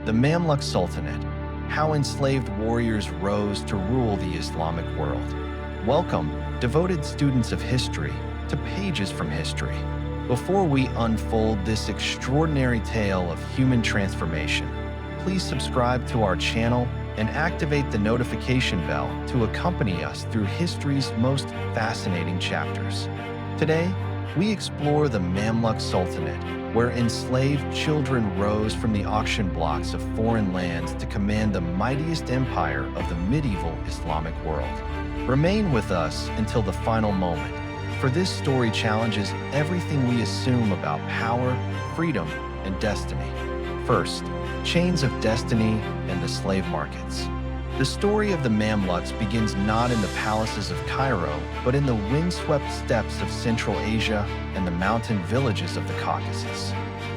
The Mamluk Sultanate, how enslaved warriors rose to rule the Islamic world. Welcome, devoted students of history, to Pages from History. Before we unfold this extraordinary tale of human transformation, please subscribe to our channel and activate the notification bell to accompany us through history's most fascinating chapters. Today, we explore the Mamluk Sultanate, where enslaved children rose from the auction blocks of foreign lands to command the mightiest empire of the medieval Islamic world. Remain with us until the final moment, for this story challenges everything we assume about power, freedom, and destiny. First, chains of destiny and the slave markets. The story of the Mamluks begins not in the palaces of Cairo, but in the windswept steppes of Central Asia and the mountain villages of the Caucasus.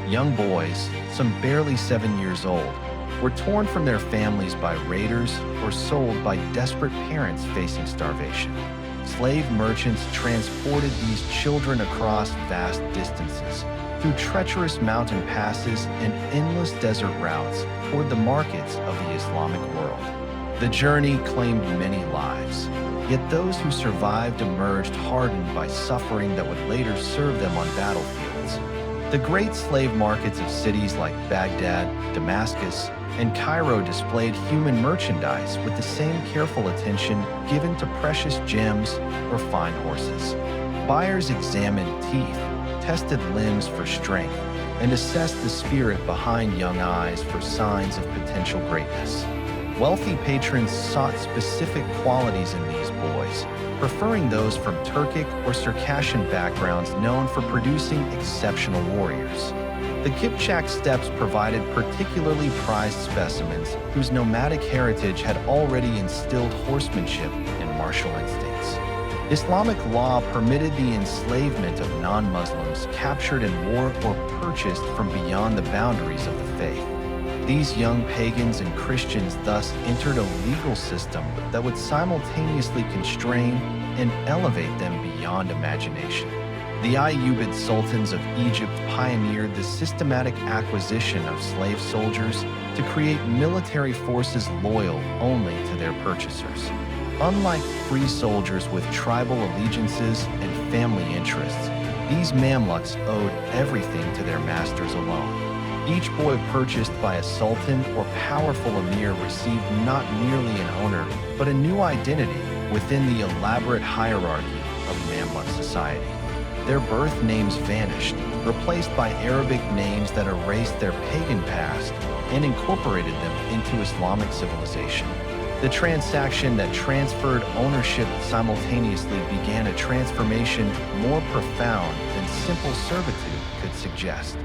Young boys, some barely 7 years old, were torn from their families by raiders or sold by desperate parents facing starvation. Slave merchants transported these children across vast distances, through treacherous mountain passes and endless desert routes toward the markets of the Islamic world. The journey claimed many lives, yet those who survived emerged hardened by suffering that would later serve them on battlefields. The great slave markets of cities like Baghdad, Damascus, and Cairo displayed human merchandise with the same careful attention given to precious gems or fine horses. Buyers examined teeth, tested limbs for strength, and assessed the spirit behind young eyes for signs of potential greatness. Wealthy patrons sought specific qualities in these boys, preferring those from Turkic or Circassian backgrounds known for producing exceptional warriors. The Kipchak steppes provided particularly prized specimens whose nomadic heritage had already instilled horsemanship and martial instincts. Islamic law permitted the enslavement of non-Muslims captured in war or purchased from beyond the boundaries of the faith. These young pagans and Christians thus entered a legal system that would simultaneously constrain and elevate them beyond imagination. The Ayyubid sultans of Egypt pioneered the systematic acquisition of slave soldiers to create military forces loyal only to their purchasers. Unlike free soldiers with tribal allegiances and family interests, these Mamluks owed everything to their masters alone. Each boy purchased by a sultan or powerful emir received not merely an owner, but a new identity within the elaborate hierarchy of Mamluk society. Their birth names vanished, replaced by Arabic names that erased their pagan past and incorporated them into Islamic civilization. The transaction that transferred ownership simultaneously began a transformation more profound than simple servitude could suggest.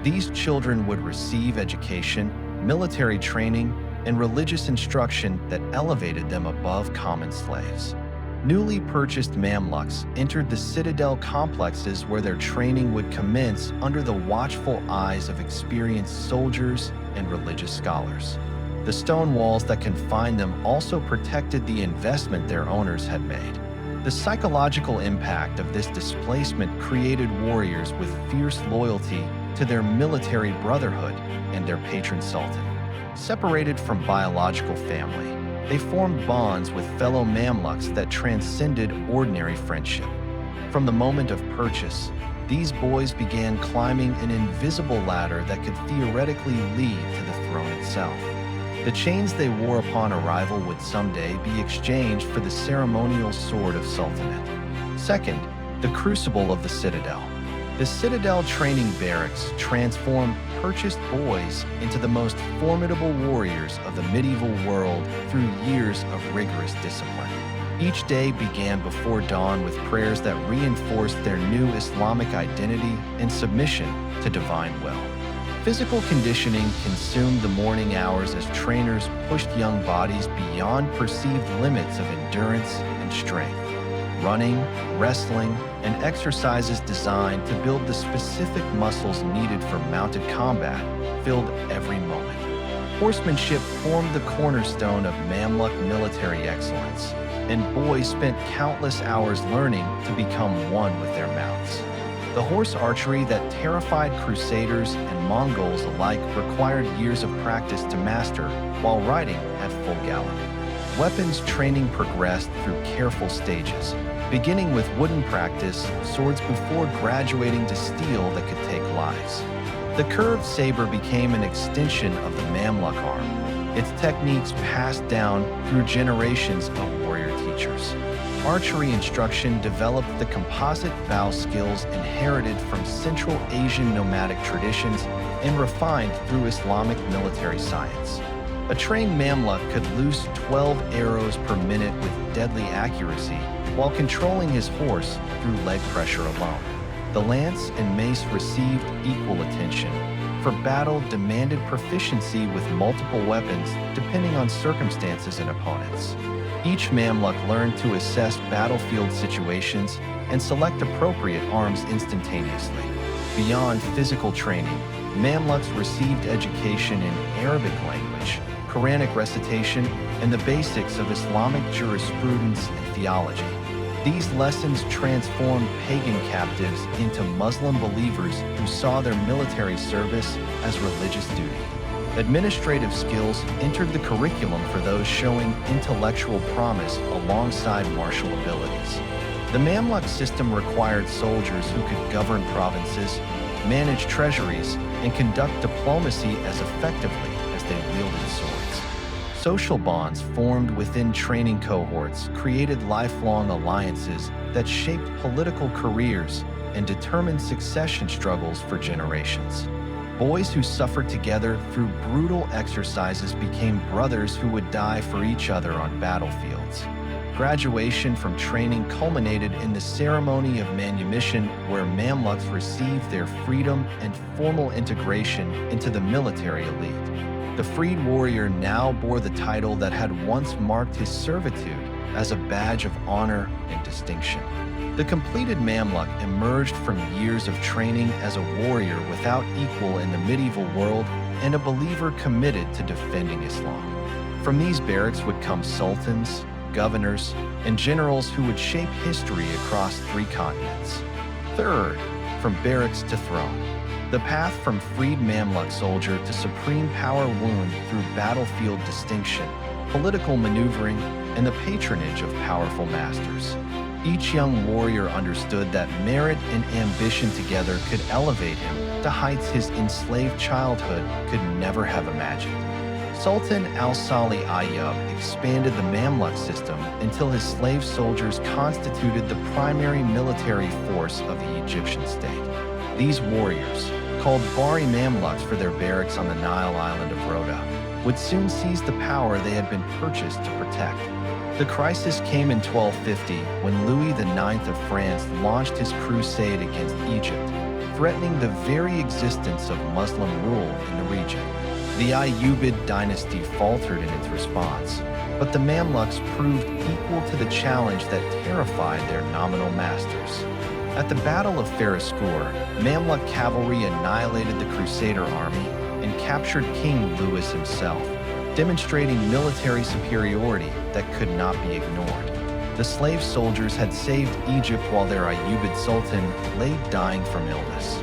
These children would receive education, military training, and religious instruction that elevated them above common slaves. Newly purchased Mamluks entered the citadel complexes where their training would commence under the watchful eyes of experienced soldiers and religious scholars. The stone walls that confined them also protected the investment their owners had made. The psychological impact of this displacement created warriors with fierce loyalty to their military brotherhood and their patron sultan. Separated from biological family, they formed bonds with fellow Mamluks that transcended ordinary friendship. From the moment of purchase, these boys began climbing an invisible ladder that could theoretically lead to the throne itself. The chains they wore upon arrival would someday be exchanged for the ceremonial sword of sultanate. Second, the crucible of the citadel. The citadel training barracks transformed purchased boys into the most formidable warriors of the medieval world through years of rigorous discipline. Each day began before dawn with prayers that reinforced their new Islamic identity and submission to divine will. Physical conditioning consumed the morning hours as trainers pushed young bodies beyond perceived limits of endurance and strength. Running, wrestling, and exercises designed to build the specific muscles needed for mounted combat filled every moment. Horsemanship formed the cornerstone of Mamluk military excellence, and boys spent countless hours learning to become one with their mounts. The horse archery that terrified Crusaders and Mongols alike required years of practice to master while riding at full gallop. Weapons training progressed through careful stages, beginning with wooden practice, swords before graduating to steel that could take lives. The curved saber became an extension of the Mamluk arm, its techniques passed down through generations of warrior teachers. Archery instruction developed the composite bow skills inherited from Central Asian nomadic traditions and refined through Islamic military science. A trained Mamluk could loose 12 arrows per minute with deadly accuracy while controlling his horse through leg pressure alone. The lance and mace received equal attention, for battle demanded proficiency with multiple weapons depending on circumstances and opponents. Each Mamluk learned to assess battlefield situations and select appropriate arms instantaneously. Beyond physical training, Mamluks received education in Arabic language, Quranic recitation, and the basics of Islamic jurisprudence and theology. These lessons transformed pagan captives into Muslim believers who saw their military service as religious duty. Administrative skills entered the curriculum for those showing intellectual promise alongside martial abilities. The Mamluk system required soldiers who could govern provinces, manage treasuries, and conduct diplomacy as effectively as they wielded swords. Social bonds formed within training cohorts created lifelong alliances that shaped political careers and determined succession struggles for generations. Boys who suffered together through brutal exercises became brothers who would die for each other on battlefields. Graduation from training culminated in the ceremony of manumission, where Mamluks received their freedom and formal integration into the military elite. The freed warrior now bore the title that had once marked his servitude as a badge of honor and distinction. The completed Mamluk emerged from years of training as a warrior without equal in the medieval world and a believer committed to defending Islam. From these barracks would come sultans, governors, and generals who would shape history across 3 continents. Third, from barracks to throne. The path from freed Mamluk soldier to supreme power wound through battlefield distinction, political maneuvering, and the patronage of powerful masters. Each young warrior understood that merit and ambition together could elevate him to heights his enslaved childhood could never have imagined. Sultan al-Salih Ayyub expanded the Mamluk system until his slave soldiers constituted the primary military force of the Egyptian state. These warriors, called Bari Mamluks for their barracks on the Nile island of Rhoda, would soon seize the power they had been purchased to protect. The crisis came in 1250 when Louis IX of France launched his crusade against Egypt, threatening the very existence of Muslim rule in the region. The Ayyubid dynasty faltered in its response, but the Mamluks proved equal to the challenge that terrified their nominal masters. At the Battle of Ferrascour, Mamluk cavalry annihilated the Crusader army and captured King Louis himself, demonstrating military superiority that could not be ignored. The slave soldiers had saved Egypt while their Ayyubid sultan lay dying from illness.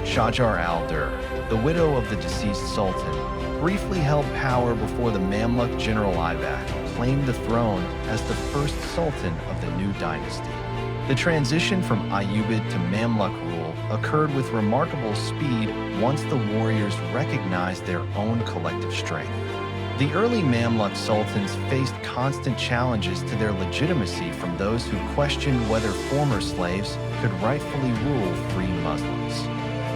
Shajar al-Dur, the widow of the deceased sultan, briefly held power before the Mamluk general Aybak claimed the throne as the first sultan of the new dynasty. The transition from Ayyubid to Mamluk rule occurred with remarkable speed once the warriors recognized their own collective strength. The early Mamluk sultans faced constant challenges to their legitimacy from those who questioned whether former slaves could rightfully rule free Muslims.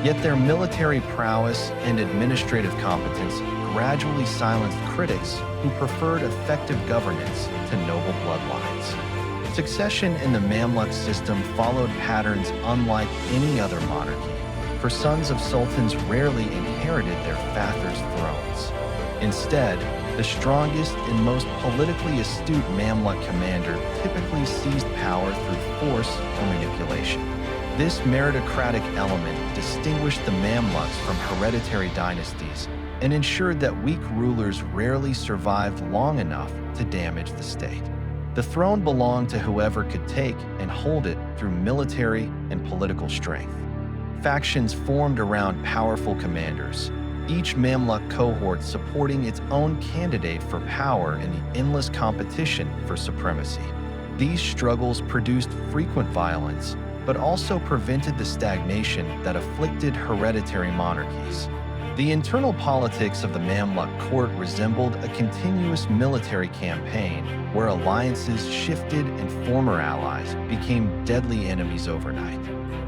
Yet their military prowess and administrative competence gradually silenced critics who preferred effective governance to noble bloodlines. Succession in the Mamluk system followed patterns unlike any other monarchy, for sons of sultans rarely inherited their fathers' thrones. Instead, the strongest and most politically astute Mamluk commander typically seized power through force or manipulation. This meritocratic element distinguished the Mamluks from hereditary dynasties and ensured that weak rulers rarely survived long enough to damage the state. The throne belonged to whoever could take and hold it through military and political strength. Factions formed around powerful commanders, each Mamluk cohort supporting its own candidate for power in the endless competition for supremacy. These struggles produced frequent violence, but also prevented the stagnation that afflicted hereditary monarchies. The internal politics of the Mamluk court resembled a continuous military campaign where alliances shifted and former allies became deadly enemies overnight.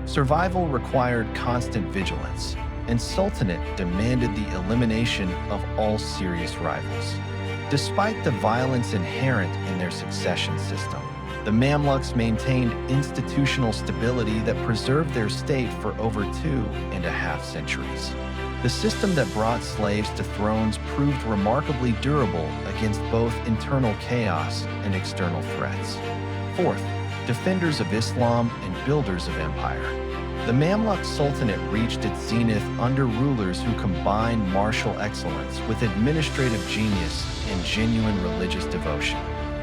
Survival required constant vigilance, and Sultanate demanded the elimination of all serious rivals. Despite the violence inherent in their succession system, the Mamluks maintained institutional stability that preserved their state for over 2.5 centuries. The system that brought slaves to thrones proved remarkably durable against both internal chaos and external threats. Fourth, defenders of Islam and builders of empire. The Mamluk Sultanate reached its zenith under rulers who combined martial excellence with administrative genius and genuine religious devotion.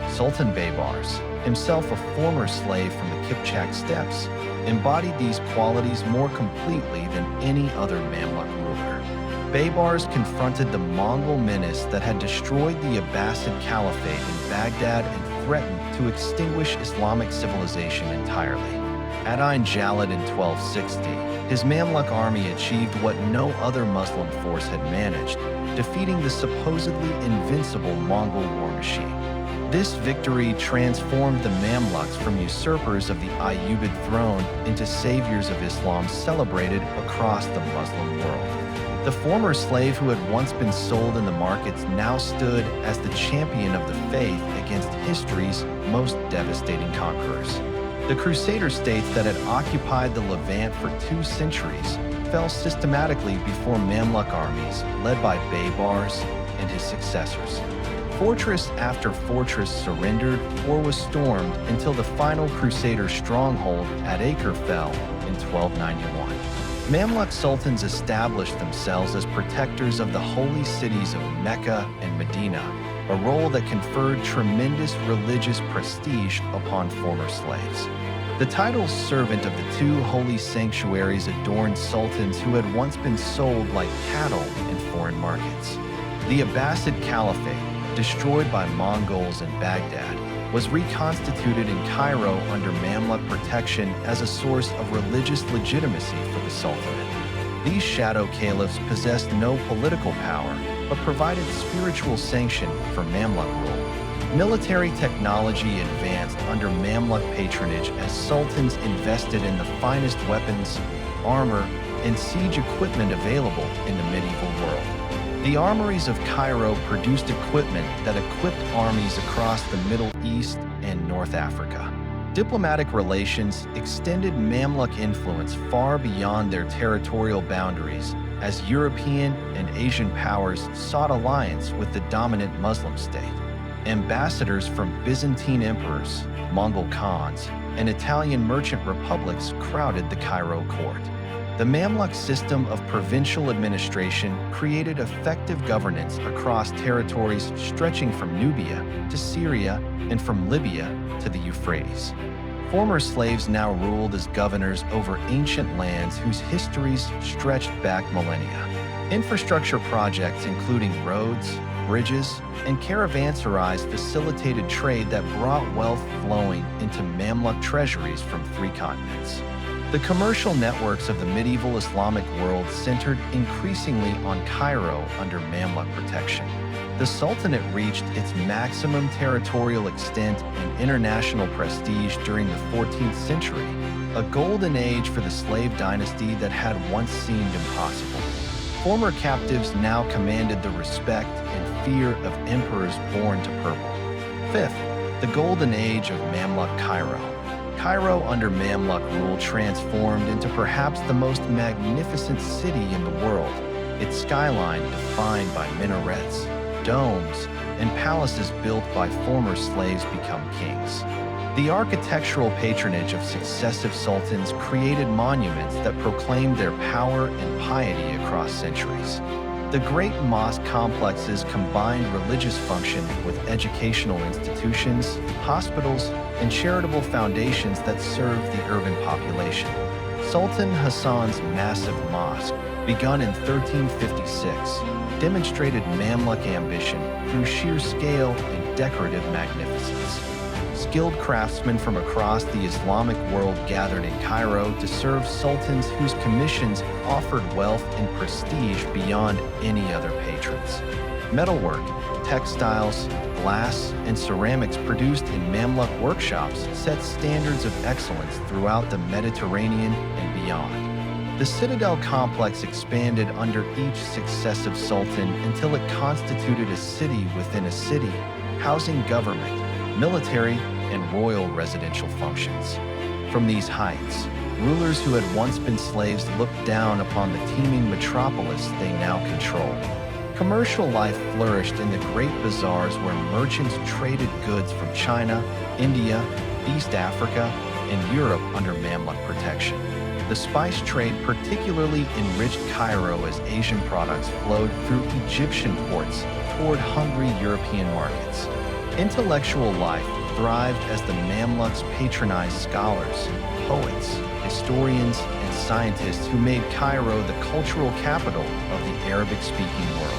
Sultan Baybars, himself a former slave from the Kipchak steppes, embodied these qualities more completely than any other Mamluk ruler. Baybars confronted the Mongol menace that had destroyed the Abbasid Caliphate in Baghdad and threatened to extinguish Islamic civilization entirely. At Ain Jalut in 1260, his Mamluk army achieved what no other Muslim force had managed, defeating the supposedly invincible Mongol war machine. This victory transformed the Mamluks from usurpers of the Ayyubid throne into saviors of Islam celebrated across the Muslim world. The former slave who had once been sold in the markets now stood as the champion of the faith against history's most devastating conquerors. The Crusader states that had occupied the Levant for 2 centuries fell systematically before Mamluk armies led by Baybars and his successors. Fortress after fortress surrendered or was stormed until the final Crusader stronghold at Acre fell in 1291. Mamluk sultans established themselves as protectors of the holy cities of Mecca and Medina, a role that conferred tremendous religious prestige upon former slaves. The title servant of the 2 holy sanctuaries adorned sultans who had once been sold like cattle in foreign markets. The Abbasid Caliphate, destroyed by Mongols in Baghdad, was reconstituted in Cairo under Mamluk protection as a source of religious legitimacy for the Sultanate. These shadow caliphs possessed no political power, but provided spiritual sanction for Mamluk rule. Military technology advanced under Mamluk patronage as sultans invested in the finest weapons, armor, and siege equipment available in the medieval world. The armories of Cairo produced equipment that equipped armies across the Middle East and North Africa. Diplomatic relations extended Mamluk influence far beyond their territorial boundaries as European and Asian powers sought alliance with the dominant Muslim state. Ambassadors from Byzantine emperors, Mongol Khans, and Italian merchant republics crowded the Cairo court. The Mamluk system of provincial administration created effective governance across territories stretching from Nubia to Syria and from Libya to the Euphrates. Former slaves now ruled as governors over ancient lands whose histories stretched back millennia. Infrastructure projects including roads, bridges, and caravanserais facilitated trade that brought wealth flowing into Mamluk treasuries from 3 continents. The commercial networks of the medieval Islamic world centered increasingly on Cairo under Mamluk protection. The Sultanate reached its maximum territorial extent and international prestige during the 14th century, a golden age for the slave dynasty that had once seemed impossible. Former captives now commanded the respect and fear of emperors born to purple. Fifth, the golden age of Mamluk Cairo. Cairo under Mamluk rule transformed into perhaps the most magnificent city in the world, its skyline defined by minarets, domes, and palaces built by former slaves become kings. The architectural patronage of successive sultans created monuments that proclaimed their power and piety across centuries. The great mosque complexes combined religious function with educational institutions, hospitals, and charitable foundations that served the urban population. Sultan Hassan's massive mosque, begun in 1356, demonstrated Mamluk ambition through sheer scale and decorative magnificence. Skilled craftsmen from across the Islamic world gathered in Cairo to serve sultans whose commissions offered wealth and prestige beyond any other patrons. Metalwork, textiles, glass, and ceramics produced in Mamluk workshops set standards of excellence throughout the Mediterranean and beyond. The citadel complex expanded under each successive sultan until it constituted a city within a city, housing government, military, and royal residential functions. From these heights, rulers who had once been slaves looked down upon the teeming metropolis they now controlled. Commercial life flourished in the great bazaars where merchants traded goods from China, India, East Africa, and Europe under Mamluk protection. The spice trade particularly enriched Cairo as Asian products flowed through Egyptian ports toward hungry European markets. Intellectual life thrived as the Mamluks patronized scholars, poets, historians, and scientists who made Cairo the cultural capital of the Arabic-speaking world.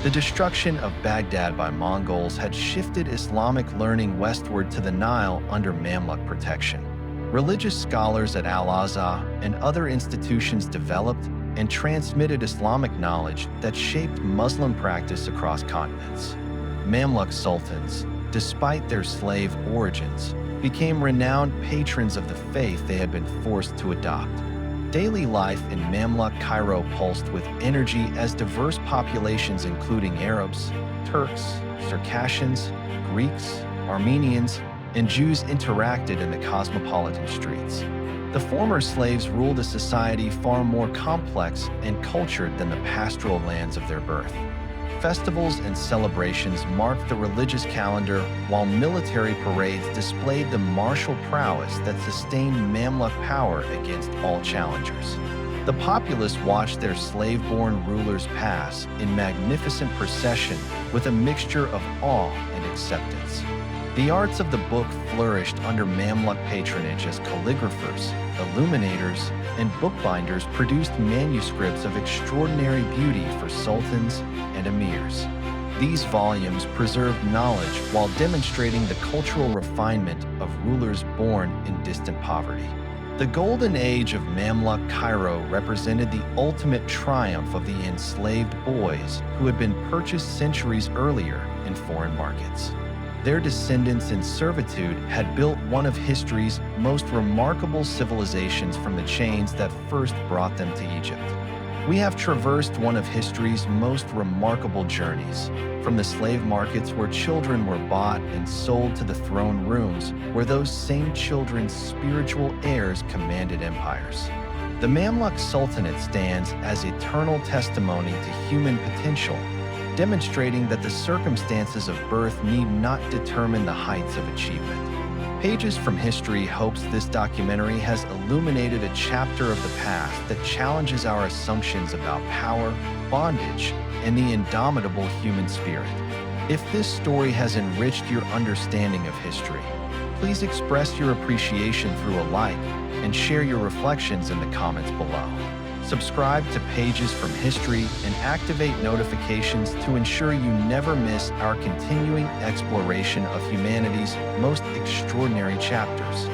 The destruction of Baghdad by Mongols had shifted Islamic learning westward to the Nile under Mamluk protection. Religious scholars at Al-Azhar and other institutions developed and transmitted Islamic knowledge that shaped Muslim practice across continents. Mamluk sultans, despite their slave origins, became renowned patrons of the faith they had been forced to adopt. Daily life in Mamluk Cairo pulsed with energy as diverse populations including Arabs, Turks, Circassians, Greeks, Armenians, and Jews interacted in the cosmopolitan streets. The former slaves ruled a society far more complex and cultured than the pastoral lands of their birth. Festivals and celebrations marked the religious calendar, while military parades displayed the martial prowess that sustained Mamluk power against all challengers. The populace watched their slave-born rulers pass in magnificent procession with a mixture of awe and acceptance. The arts of the book flourished under Mamluk patronage as calligraphers, illuminators, and bookbinders produced manuscripts of extraordinary beauty for sultans and emirs. These volumes preserved knowledge while demonstrating the cultural refinement of rulers born in distant poverty. The golden age of Mamluk Cairo represented the ultimate triumph of the enslaved boys who had been purchased centuries earlier in foreign markets. Their descendants in servitude had built one of history's most remarkable civilizations from the chains that first brought them to Egypt. We have traversed one of history's most remarkable journeys, from the slave markets where children were bought and sold to the throne rooms where those same children's spiritual heirs commanded empires. The Mamluk Sultanate stands as eternal testimony to human potential, demonstrating that the circumstances of birth need not determine the heights of achievement. Pages from History hopes this documentary has illuminated a chapter of the past that challenges our assumptions about power, bondage, and the indomitable human spirit. If this story has enriched your understanding of history, please express your appreciation through a like and share your reflections in the comments below. Subscribe to Pages from History and activate notifications to ensure you never miss our continuing exploration of humanity's most extraordinary chapters.